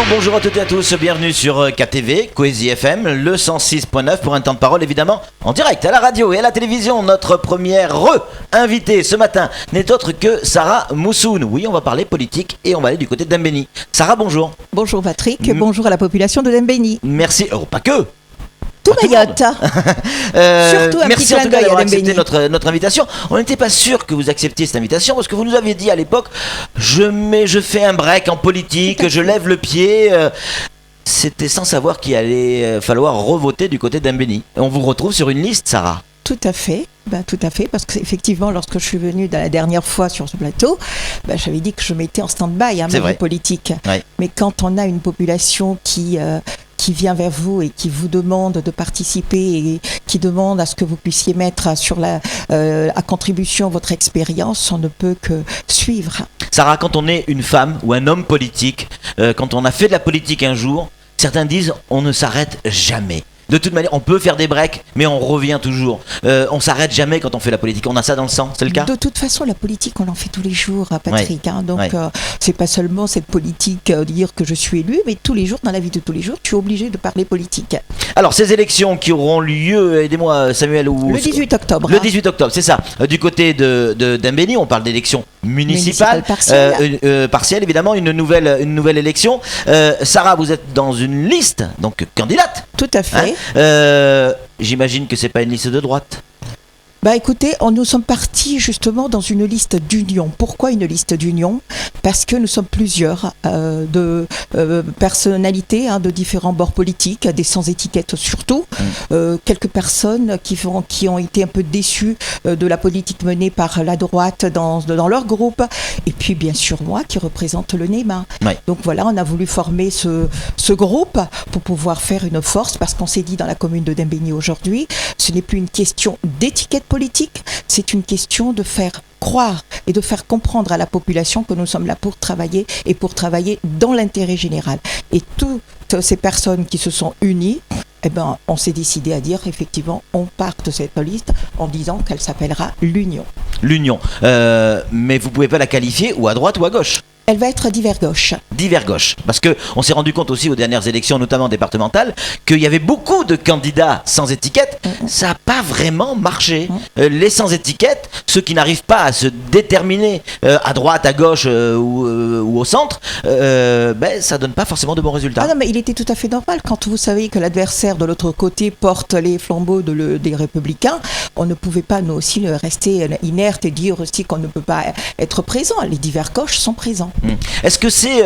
Bonjour à toutes et à tous, bienvenue sur KTV, Coésie FM, le 106.9 pour un temps de parole évidemment en direct à la radio et à la télévision. Notre première invitée ce matin n'est autre que Sarah Moussoun. Oui, on va parler politique et on va aller du côté de Dembéni. Sarah, bonjour. Bonjour Patrick, bonjour à la population de Dembéni. Merci, pas que. Tout Mayotte. Surtout un merci petit en tout cas d'avoir accepté Dembéni. notre invitation. On n'était pas sûr que vous acceptiez cette invitation parce que vous nous aviez dit à l'époque je fais un break en politique, je lève le pied. C'était sans savoir qu'il allait falloir revoter du côté de Dembéni. On vous retrouve sur une liste, Sarah. Tout à fait, parce qu'effectivement, lorsque je suis venue la dernière fois sur ce plateau, j'avais dit que je mettais en stand-by ma vie politique. Ouais. Mais quand on a une population qui vient vers vous et qui vous demande de participer et qui demande à ce que vous puissiez mettre à contribution votre expérience, on ne peut que suivre. Sarah, quand on est une femme ou un homme politique, quand on a fait de la politique un jour, certains disent on ne s'arrête jamais. De toute manière, on peut faire des breaks, mais on revient toujours. On s'arrête jamais quand on fait la politique. On a ça dans le sang, c'est le cas ? De toute façon, la politique, on en fait tous les jours, Patrick. Ouais. Donc, c'est pas seulement cette politique, dire que je suis élu, mais tous les jours, dans la vie de tous les jours, tu es obligé de parler politique. Alors, ces élections qui auront lieu, aidez-moi Samuel, le 18 octobre. Le 18 octobre, c'est ça. Du côté de Dembéni, on parle d'élections municipales, partielles, évidemment, une nouvelle élection. Sarah, vous êtes dans une liste, donc candidate. Tout à fait. J'imagine que c'est pas une liste de droite. Écoutez, nous sommes partis justement dans une liste d'union. Pourquoi une liste d'union ? Parce que nous sommes plusieurs personnalités de différents bords politiques, des sans étiquette surtout. Quelques personnes qui ont été un peu déçues de la politique menée par la droite dans leur groupe. Et puis bien sûr moi qui représente le NEMA. Ouais. Donc voilà, on a voulu former ce groupe pour pouvoir faire une force, parce qu'on s'est dit dans la commune de Dembéni aujourd'hui, ce n'est plus une question d'étiquette politique, c'est une question de faire croire et de faire comprendre à la population que nous sommes là pour travailler et pour travailler dans l'intérêt général. Et toutes ces personnes qui se sont unies, on s'est décidé à dire effectivement on part de cette liste en disant qu'elle s'appellera l'Union. L'Union, mais vous pouvez pas la qualifier ou à droite ou à gauche. Elle va être divers gauche. Divers gauche. Parce qu'on s'est rendu compte aussi aux dernières élections, notamment départementales, qu'il y avait beaucoup de candidats sans étiquette. Ça n'a pas vraiment marché. Les sans étiquette, ceux qui n'arrivent pas à se déterminer à droite, à gauche ou au centre, ça donne pas forcément de bons résultats. Ah non, mais il était tout à fait normal. Quand vous savez que l'adversaire de l'autre côté porte les flambeaux des Républicains, on ne pouvait pas nous aussi rester inerte et dire aussi qu'on ne peut pas être présent. Les divers gauches sont présents. Est-ce que c'est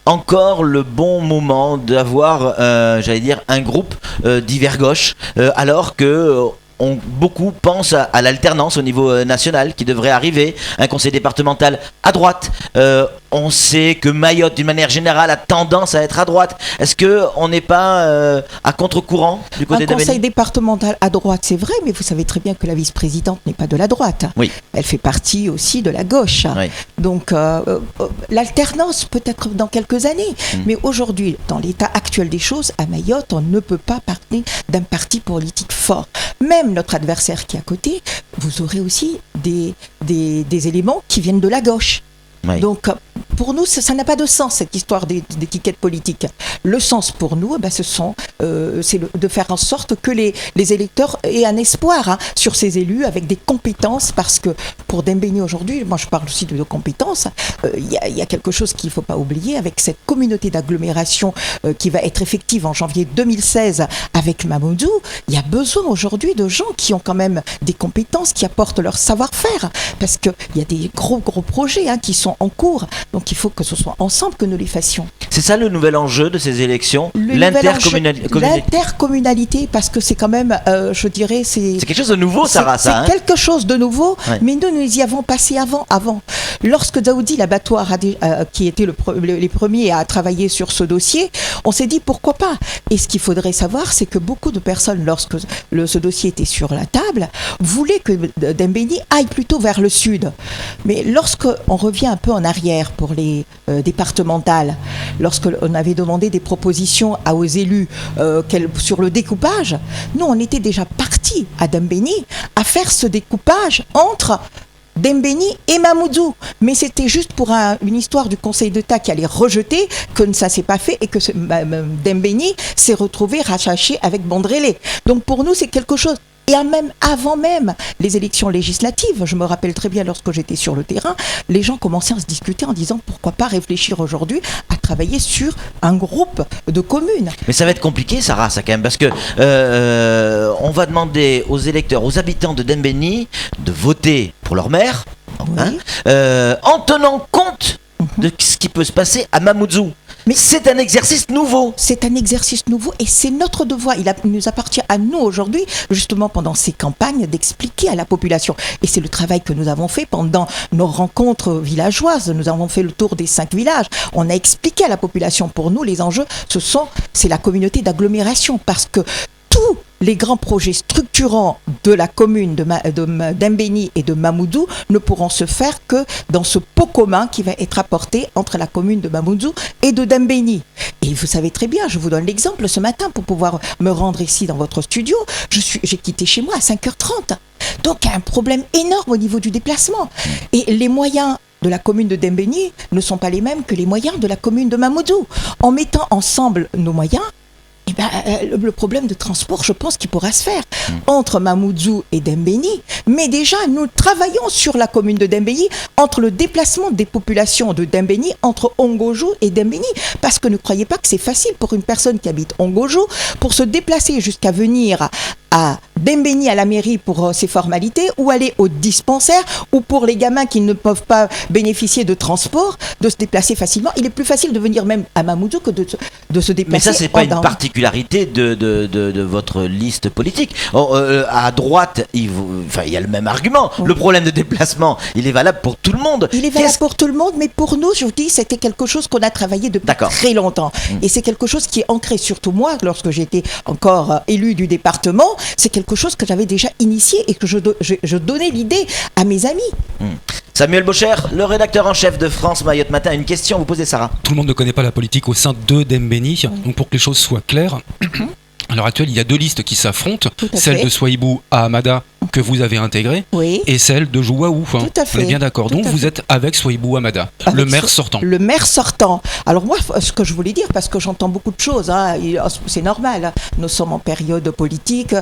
encore le bon moment d'avoir, un groupe divers gauche, alors que beaucoup pensent à l'alternance au niveau national qui devrait arriver, un conseil départemental à droite. On sait que Mayotte, d'une manière générale, a tendance à être à droite. Est-ce qu'on n'est pas à contre-courant du côté de Un conseil départemental à droite, c'est vrai, mais vous savez très bien que la vice-présidente n'est pas de la droite. Oui. Elle fait partie aussi de la gauche. Oui. Donc, l'alternance peut-être dans quelques années. Mais aujourd'hui, dans l'état actuel des choses, à Mayotte, on ne peut pas parler d'un parti politique fort. Même notre adversaire qui est à côté, vous aurez aussi des éléments qui viennent de la gauche. Oui. Donc, pour nous, ça n'a pas de sens, cette histoire d'étiquette politique. Le sens pour nous, c'est de faire en sorte que les électeurs aient un espoir sur ces élus avec des compétences, parce que pour Dembéni aujourd'hui, moi je parle aussi de compétences, il y a quelque chose qu'il ne faut pas oublier avec cette communauté d'agglomération qui va être effective en janvier 2016 avec Mamoudou. Il y a besoin aujourd'hui de gens qui ont quand même des compétences, qui apportent leur savoir-faire, parce qu'il y a des gros projets qui sont en cours. Donc il faut que ce soit ensemble que nous les fassions. C'est ça le nouvel enjeu de ces élections, l'intercommunalité, parce que c'est quand même, je dirais, c'est quelque chose de nouveau, Sarah, ça. C'est quelque chose de nouveau, ouais. Mais nous y avons passé avant. Lorsque Daoudi l'abattoir qui était les premiers à travailler sur ce dossier, on s'est dit pourquoi pas. Et ce qu'il faudrait savoir, c'est que beaucoup de personnes, lorsque ce dossier était sur la table, voulaient que Dembéni aille plutôt vers le sud. Mais lorsqu'on revient un peu en arrière pour les départementales, lorsqu'on avait demandé des propositions aux élus sur le découpage, nous on était déjà partis à Dembéni à faire ce découpage entre Dembéni et Mamoudzou. Mais c'était juste pour une histoire du Conseil d'État qui allait rejeter que ça s'est pas fait et que Dembéni s'est retrouvé rattaché avec Bandrélé. Donc pour nous, c'est quelque chose. Et avant même les élections législatives, je me rappelle très bien lorsque j'étais sur le terrain, les gens commençaient à se discuter en disant pourquoi pas réfléchir aujourd'hui à travailler sur un groupe de communes. Mais ça va être compliqué, Sarah, ça quand même, parce que on va demander aux électeurs, aux habitants de Dembéni de voter pour leur maire, Oui. en tenant compte de ce qui peut se passer à Mamoudzou. Mais c'est un exercice nouveau. C'est un exercice nouveau et c'est notre devoir. Il nous appartient à nous aujourd'hui, justement pendant ces campagnes, d'expliquer à la population. Et c'est le travail que nous avons fait pendant nos rencontres villageoises. Nous avons fait le tour des 5 villages. On a expliqué à la population, pour nous, les enjeux, c'est la communauté d'agglomération. Parce que tous les grands projets structurants de la commune de Dembéni et de Mamoudzou ne pourront se faire que dans ce pot commun qui va être apporté entre la commune de Mamoudzou et de Dembéni. Et vous savez très bien, je vous donne l'exemple, ce matin, pour pouvoir me rendre ici dans votre studio, j'ai quitté chez moi à 5h30. Donc il y a un problème énorme au niveau du déplacement. Et les moyens de la commune de Dembéni ne sont pas les mêmes que les moyens de la commune de Mamoudzou. En mettant ensemble nos moyens, le problème de transport, je pense qu'il pourra se faire entre Mamoudzou et Dembéni. Mais déjà, nous travaillons sur la commune de Dembéni, entre le déplacement des populations de Dembéni, entre Ongojou et Dembéni. Parce que ne croyez pas que c'est facile pour une personne qui habite Ongojou, pour se déplacer jusqu'à venir à Dembéni à la mairie pour ses formalités, ou aller au dispensaire, ou pour les gamins qui ne peuvent pas bénéficier de transport, de se déplacer facilement. Il est plus facile de venir même à Mamoudzou que de se déplacer. Mais ça, c'est pas une particularité de votre liste politique. À droite, il y a le même argument. Oui. Le problème de déplacement, il est valable pour tout le monde. Il est valable pour tout le monde, mais pour nous, je vous dis, c'était quelque chose qu'on a travaillé depuis très longtemps. Et c'est quelque chose qui est ancré, surtout moi, lorsque j'étais encore élu du département, c'est quelque chose que j'avais déjà initié et que je donnais l'idée à mes amis. Samuel Bocher, le rédacteur en chef de France Mayotte Matin, a une question à vous poser, Sarah. Tout le monde ne connaît pas la politique au sein de Dembéni, donc pour que les choses soient claires, à l'heure actuelle, il y a 2 listes qui s'affrontent, celle de Souaïbou à Hamada, que vous avez intégrée, et celle de Jouaou. On est bien d'accord. Donc vous êtes avec Souaïbou Hamada, le maire sortant. Le maire sortant. Alors moi, ce que je voulais dire, parce que j'entends beaucoup de choses, c'est normal, nous sommes en période politique,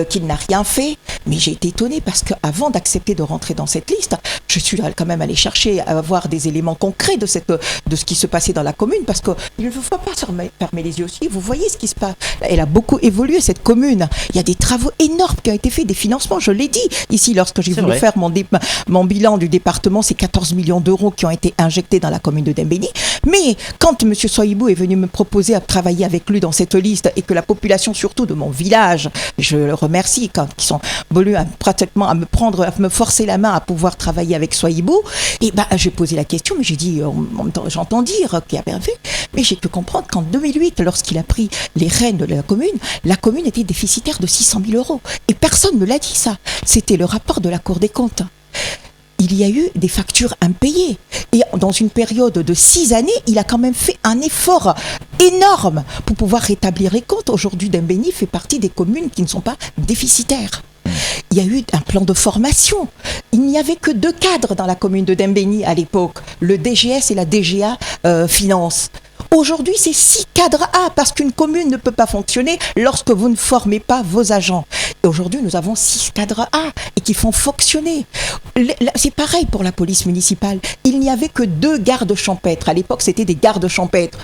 qu'il n'a rien fait, mais j'ai été étonnée parce qu'avant d'accepter de rentrer dans cette liste, je suis quand même allée chercher à avoir des éléments concrets de ce qui se passait dans la commune, parce qu'il ne faut pas se fermer les yeux aussi. Vous voyez ce qui se passe. Elle a beaucoup évolué, cette commune. Il y a des travaux énormes qui ont été faits, des financements, je l'ai dit. Ici, lorsque j'ai voulu faire mon bilan du département, c'est 14 millions d'euros qui ont été injectés dans la commune de Dembéni. Mais quand M. Souaïbou est venu me proposer à travailler avec lui dans cette liste et que la population, surtout de mon village, je le remercie, qui sont venus pratiquement à me forcer la main à pouvoir travailler avec Souaïbou, et j'ai posé la question, mais j'ai dit, j'entends dire qu'il avait fait, mais j'ai pu comprendre qu'en 2008, lorsqu'il a pris les rênes de la commune était déficitaire de 600 000 euros. Et personne ne l'a dit, ça. C'était le rapport de la Cour des comptes. Il y a eu des factures impayées. Et dans une période de 6 années, il a quand même fait un effort énorme pour pouvoir rétablir les comptes. Aujourd'hui, Dembéni fait partie des communes qui ne sont pas déficitaires. Il y a eu un plan de formation. Il n'y avait que 2 cadres dans la commune de Dembéni à l'époque, le DGS et la DGA Finance. Aujourd'hui, c'est 6 cadres A, parce qu'une commune ne peut pas fonctionner lorsque vous ne formez pas vos agents. Et aujourd'hui, nous avons 6 cadres A et qui font fonctionner. C'est pareil pour la police municipale. Il n'y avait que 2 gardes champêtres. À l'époque, c'était des gardes champêtres.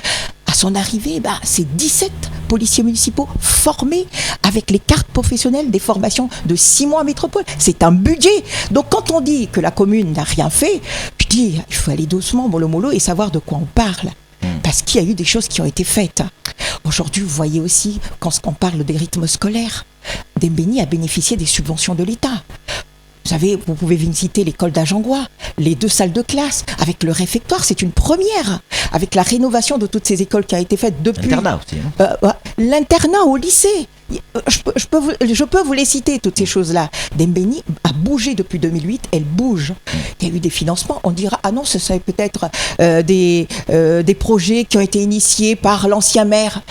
À son arrivée, c'est 17 policiers municipaux formés avec les cartes professionnelles des formations de 6 mois à métropole. C'est un budget. Donc quand on dit que la commune n'a rien fait, je dis, il faut aller doucement, mollo mollo, et savoir de quoi on parle. Parce qu'il y a eu des choses qui ont été faites. Aujourd'hui, vous voyez aussi, quand on parle des rythmes scolaires, Dembéni a bénéficié des subventions de l'État. Vous savez, vous pouvez visiter l'école d'Ajangois, les 2 salles de classe, avec le réfectoire, c'est une première. Avec la rénovation de toutes ces écoles qui a été faite depuis... L'internat aussi. L'internat au lycée. Je peux vous les citer, toutes ces choses-là. Dembéni a bougé depuis 2008, elle bouge. Il y a eu des financements. On dira, ah non, ce serait peut-être des projets qui ont été initiés par l'ancien maire.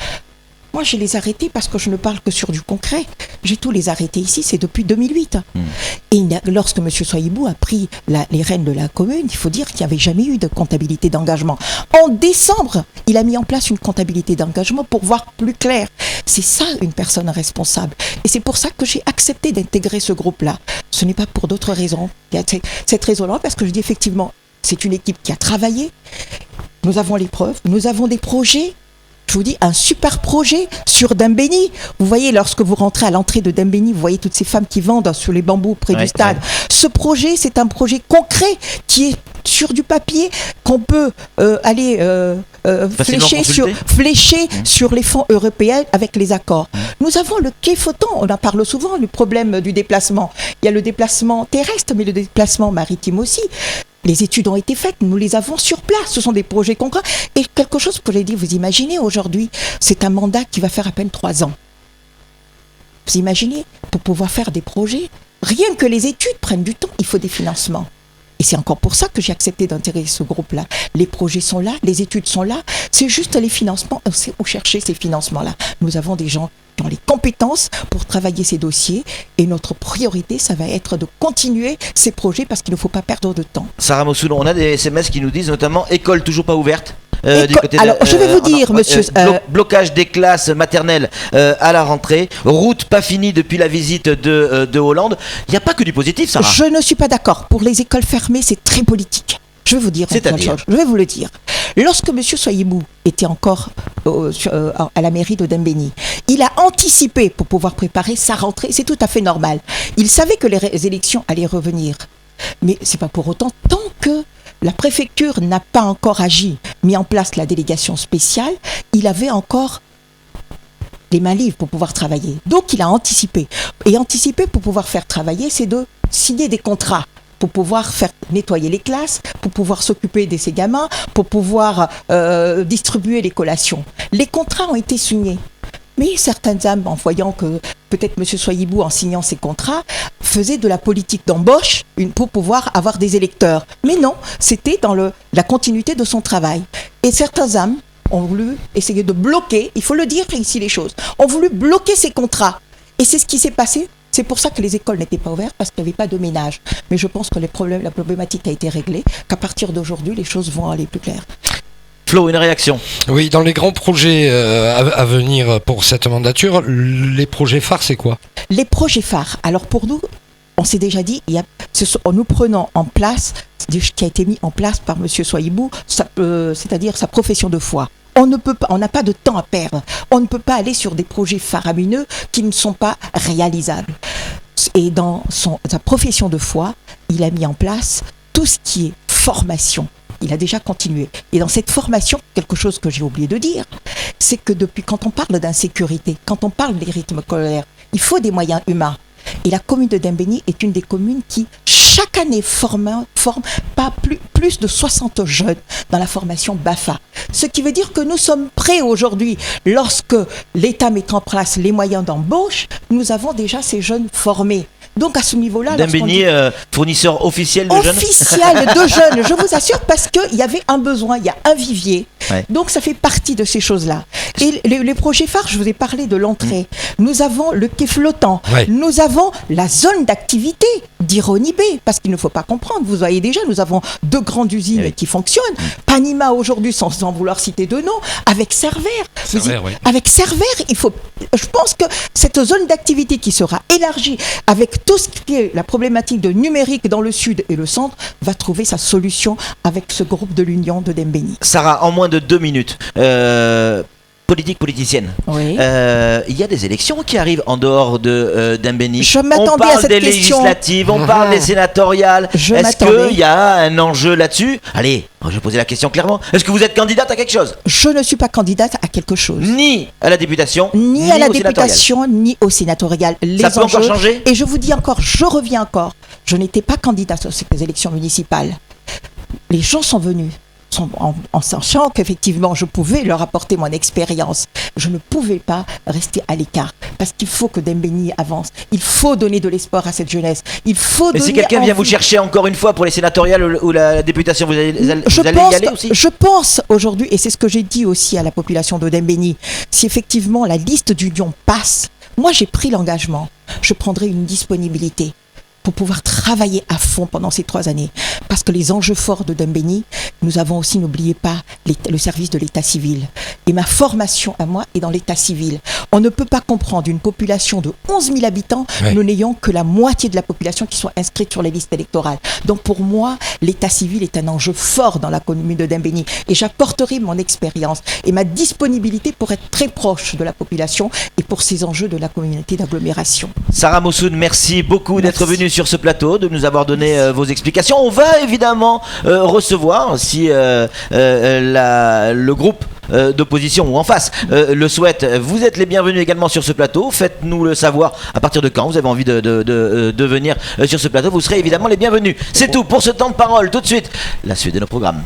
Moi, je les arrêtés parce que je ne parle que sur du concret. J'ai tous les arrêtés ici, c'est depuis 2008. Et lorsque M. Soyibou a pris les rênes de la commune, il faut dire qu'il n'y avait jamais eu de comptabilité d'engagement. En décembre, il a mis en place une comptabilité d'engagement pour voir plus clair. C'est ça, une personne responsable. Et c'est pour ça que j'ai accepté d'intégrer ce groupe-là. Ce n'est pas pour d'autres raisons. Il y a cette raison-là, parce que je dis effectivement, c'est une équipe qui a travaillé. Nous avons les preuves, nous avons des projets. Je vous dis, un super projet sur Dembéni. Vous voyez, lorsque vous rentrez à l'entrée de Dembéni, vous voyez toutes ces femmes qui vendent sur les bambous près du stade. Ce projet, c'est un projet concret qui est sur du papier, qu'on peut aller flécher sur les fonds européens avec les accords. Nous avons le quai flottant, on en parle souvent, le problème du déplacement. Il y a le déplacement terrestre, mais le déplacement maritime aussi. Les études ont été faites, nous les avons sur place, ce sont des projets concrets. Et quelque chose que j'ai dit, vous imaginez aujourd'hui, c'est un mandat qui va faire à peine 3 ans. Vous imaginez, pour pouvoir faire des projets, rien que les études prennent du temps, il faut des financements. Et c'est encore pour ça que j'ai accepté d'intégrer ce groupe-là. Les projets sont là, les études sont là, c'est juste les financements, on sait où chercher ces financements-là. Nous avons des gens qui ont les compétences pour travailler ces dossiers et notre priorité, ça va être de continuer ces projets parce qu'il ne faut pas perdre de temps. Sarah Mossoulon, on a des SMS qui nous disent notamment école toujours pas ouverte. Alors, je vais vous dire, monsieur... blocage des classes maternelles à la rentrée, route pas finie depuis la visite de Hollande. Il n'y a pas que du positif, Sarah. Je ne suis pas d'accord. Pour les écoles fermées, c'est très politique. Je vais vous dire. Je vais vous le dire. Lorsque M. Soyibou était encore à la mairie de Dembéni, il a anticipé pour pouvoir préparer sa rentrée. C'est tout à fait normal. Il savait que les élections allaient revenir. Mais c'est pas pour autant, tant que la préfecture n'a pas encore agi, mis en place la délégation spéciale, il avait encore les mains libres pour pouvoir travailler. Donc il a anticipé. Et anticiper pour pouvoir faire travailler, c'est de signer des contrats pour pouvoir faire nettoyer les classes, pour pouvoir s'occuper de ces gamins, pour pouvoir distribuer les collations. Les contrats ont été signés. Mais certaines âmes, en voyant que peut-être M. Soyibou, en signant ses contrats, faisait de la politique d'embauche pour pouvoir avoir des électeurs. Mais non, c'était dans la continuité de son travail. Et certaines âmes ont voulu essayer de bloquer, il faut le dire ici les choses, ont voulu bloquer ces contrats. Et c'est ce qui s'est passé. C'est pour ça que les écoles n'étaient pas ouvertes, parce qu'il n'y avait pas de ménage. Mais je pense que la problématique a été réglée, qu'à partir d'aujourd'hui, les choses vont aller plus claires. Flo, une réaction? Oui, dans les grands projets à venir pour cette mandature, les projets phares, c'est quoi? Les projets phares, alors pour nous, on s'est déjà dit, nous prenons en place, ce qui a été mis en place par M. Soyibou, c'est-à-dire sa profession de foi. On n'a pas de temps à perdre. On ne peut pas aller sur des projets faramineux qui ne sont pas réalisables. Et dans sa profession de foi, il a mis en place tout ce qui est formation. Il a déjà continué. Et dans cette formation, quelque chose que j'ai oublié de dire, c'est que quand on parle d'insécurité, quand on parle des rythmes scolaires, il faut des moyens humains. Et la commune de Dembéni est une des communes qui, chaque année, forme pas plus de 60 jeunes dans la formation BAFA. Ce qui veut dire que nous sommes prêts aujourd'hui, lorsque l'État met en place les moyens d'embauche, nous avons déjà ces jeunes formés. Donc à ce niveau-là... Dembéni, fournisseur officiel de jeunes? Officiel de jeunes, je vous assure, parce qu'il y avait un besoin, il y a un vivier. Ouais. Donc ça fait partie de ces choses-là. Et les projets phares, je vous ai parlé de l'entrée. Nous avons le quai flottant. Ouais. Nous avons la zone d'activité d'Ironie B, parce qu'il ne faut pas comprendre. Vous voyez déjà, nous avons 2 grandes usines qui fonctionnent. Panima aujourd'hui, sans vouloir citer de nom, avec Cervère. Avec Cervère, je pense que cette zone d'activité qui sera élargie avec tout ce qui est la problématique de numérique dans le sud et le centre va trouver sa solution avec ce groupe de l'Union de Dembéni. Sarah, en moins de 2 minutes, politicienne. Oui. Il y a des élections qui arrivent en dehors de Dembéni. Je m'attendais à cette question. On parle des législatives, on parle des sénatoriales. Est-ce qu'il y a un enjeu là-dessus? Allez, je vais poser la question clairement. Est-ce que vous êtes candidate à quelque chose? Je ne suis pas candidate à quelque chose. Ni à la députation, ni à la députation, ni au sénatorial. Ça peut encore changer? Et je vous dis encore, je reviens encore, je n'étais pas candidate à ces élections municipales. Les gens sont venus. en sachant qu'effectivement je pouvais leur apporter mon expérience. Je ne pouvais pas rester à l'écart parce qu'il faut que Dembéni avance. Il faut donner de l'espoir à cette jeunesse. Il faut. Et si quelqu'un vient vous chercher encore une fois pour les sénatoriales ou la députation, vous allez y aller aussi? Je pense aujourd'hui, et c'est ce que j'ai dit aussi à la population de Dembéni, si effectivement la liste d'union passe, moi j'ai pris l'engagement, je prendrai une disponibilité pour pouvoir travailler à fond pendant ces 3 années. Parce que les enjeux forts de Dembéni, nous avons aussi, n'oubliez pas, le service de l'état civil. Et ma formation à moi est dans l'état civil. On ne peut pas comprendre une population de 11 000 habitants, nous n'ayant que la moitié de la population qui soit inscrite sur les listes électorales. Donc pour moi, l'état civil est un enjeu fort dans la commune de Dembéni. Et j'apporterai mon expérience et ma disponibilité pour être très proche de la population et pour ces enjeux de la communauté d'agglomération. Sarah Mossoun, merci beaucoup d'être venue sur ce plateau, de nous avoir donné vos explications. On va évidemment recevoir, si le groupe d'opposition ou en face le souhaite, vous êtes les bienvenus également sur ce plateau. Faites-nous le savoir à partir de quand vous avez envie de venir sur ce plateau. Vous serez évidemment les bienvenus. C'est tout pour ce temps de parole. Tout de suite, la suite de nos programmes.